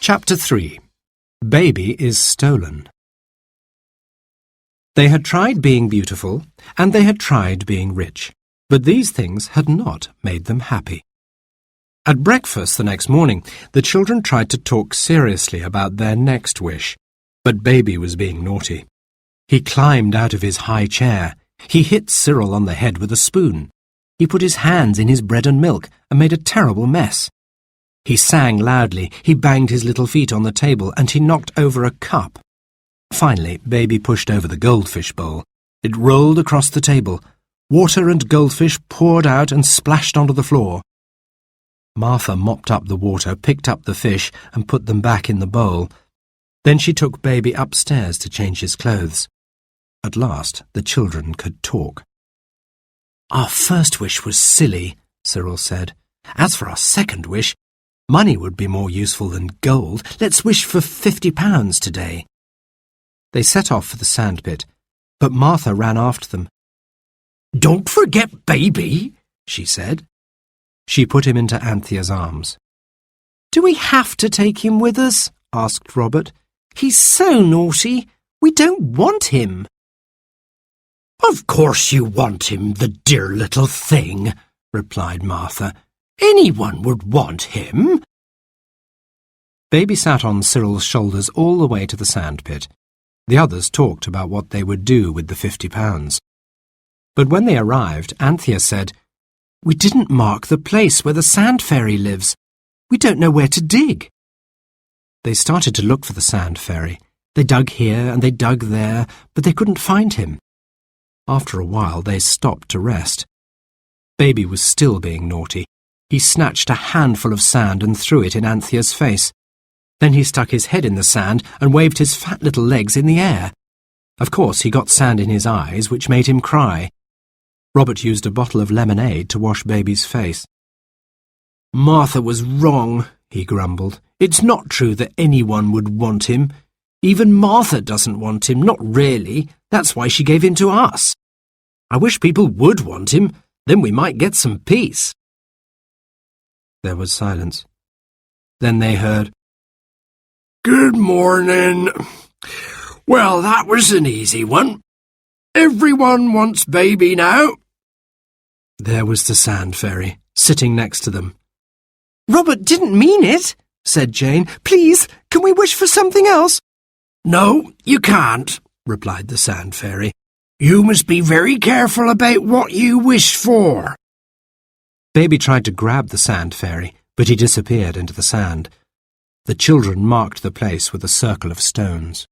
Chapter 3. Baby is stolen. They had tried being beautiful, and they had tried being rich, but these things had not made them happy. At breakfast the next morning, the children tried to talk seriously about their next wish, but Baby was being naughty. He climbed out of his high chair. He hit Cyril on the head with a spoon. He put his hands in his bread and milk and made a terrible mess. He sang loudly, he banged his little feet on the table, and he knocked over a cup. Finally, Baby pushed over the goldfish bowl. It rolled across the table. Water and goldfish poured out and splashed onto the floor. Martha mopped up the water, picked up the fish, and put them back in the bowl. Then she took Baby upstairs to change his clothes. At last, the children could talk. "Our first wish was silly," Cyril said. "As for our second wish, money would be more useful than gold. Let's wish for £50 today." They set off for the sandpit, but Martha ran after them. "Don't forget Baby," she said. She put him into Anthea's arms. "Do we have to take him with us?" asked Robert. "He's so naughty. We don't want him." "Of course you want him, the dear little thing," replied Martha. "Anyone would want him." Baby sat on Cyril's shoulders all the way to the sandpit. The others talked about what they would do with the £50. But when they arrived, Anthea said, "We didn't mark the place where the sand fairy lives. We don't know where to dig." They started to look for the sand fairy. They dug here and they dug there, but they couldn't find him. After a while, they stopped to rest. Baby was still being naughty. He snatched a handful of sand and threw it in Anthea's face. Then he stuck his head in the sand and waved his fat little legs in the air. Of course, he got sand in his eyes, which made him cry. Robert used a bottle of lemonade to wash Baby's face. "Martha was wrong," he grumbled. "It's not true that anyone would want him. Even Martha doesn't want him, not really. That's why she gave him to us. I wish people would want him, then we might get some peace." There was silence. Then they heard, "Good morning. Well, that was an easy one. Everyone wants Baby now." There was the sand fairy, sitting next to them. "Robert didn't mean it," said Jane. "Please, can we wish for something else?" "No, you can't," replied the sand fairy. "You must be very careful about what you wish for." Baby tried to grab the sand fairy, but he disappeared into the sand. The children marked the place with a circle of stones.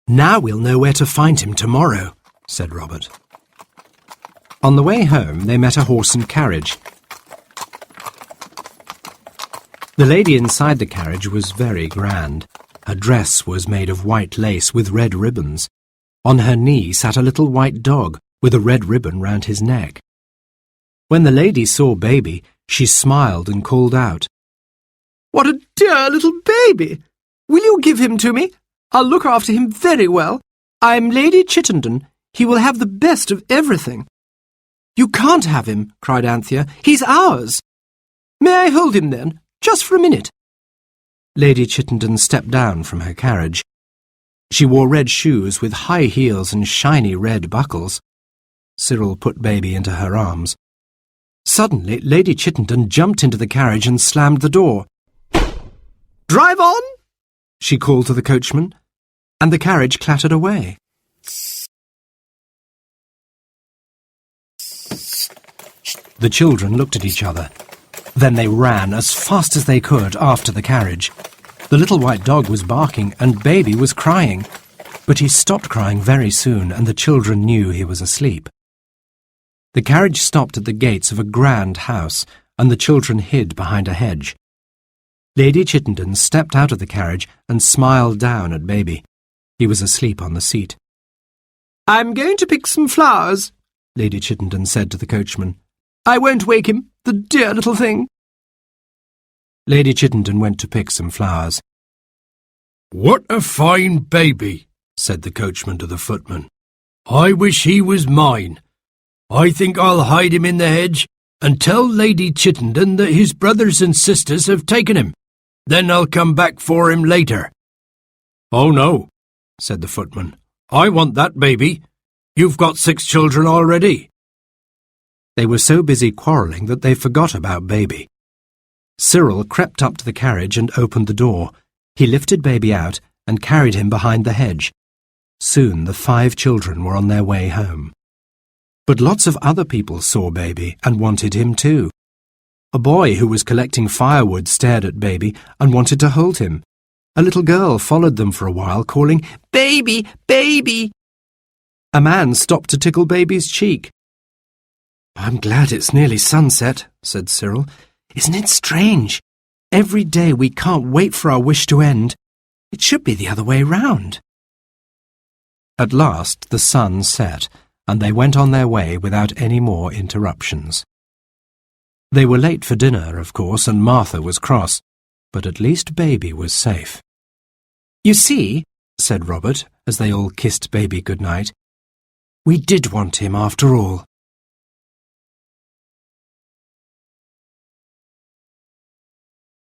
"Now we'll know where to find him tomorrow," said Robert. On the way home, they met a horse and carriage. The lady inside the carriage was very grand. Her dress was made of white lace with red ribbons. On her knee sat a little white dog with a red ribbon round his neck. When the lady saw Baby, she smiled and called out, "What a dear little baby! Will you give him to me? I'll look after him very well. I'm Lady Chittenden. He will have the best of everything." "You can't have him," cried Anthea. "He's ours." "May I hold him then? Just for a minute." Lady Chittenden stepped down from her carriage. She wore red shoes with high heels and shiny red buckles. Cyril put Baby into her arms. Suddenly, Lady Chittenden jumped into the carriage and slammed the door. "Drive on!" she called to the coachman, and the carriage clattered away. The children looked at each other. Then they ran as fast as they could after the carriage. The little white dog was barking and Baby was crying, but he stopped crying very soon and the children knew he was asleep. The carriage stopped at the gates of a grand house and the children hid behind a hedge. Lady Chittenden stepped out of the carriage and smiled down at Baby. He was asleep on the seat. "I'm going to pick some flowers," Lady Chittenden said to the coachman. "I won't wake him, the dear little thing." Lady Chittenden went to pick some flowers. "What a fine baby," said the coachman to the footman. "I wish he was mine. I think I'll hide him in the hedge and tell Lady Chittenden that his brothers and sisters have taken him. Then I'll come back for him later." "Oh, no," said the footman. "I want that baby. You've got 6 children already." They were so busy quarrelling that they forgot about Baby. Cyril crept up to the carriage and opened the door. He lifted Baby out and carried him behind the hedge. Soon the 5 children were on their way home. But lots of other people saw Baby and wanted him too. A boy who was collecting firewood stared at Baby and wanted to hold him. A little girl followed them for a while, calling, "Baby, Baby!" A man stopped to tickle Baby's cheek. "I'm glad it's nearly sunset," said Cyril. "Isn't it strange? Every day we can't wait for our wish to end. It should be the other way round." At last the sun set, and they went on their way without any more interruptions. They were late for dinner, of course, and Martha was cross, but at least Baby was safe. "You see," said Robert, as they all kissed Baby good-night, "we did want him after all."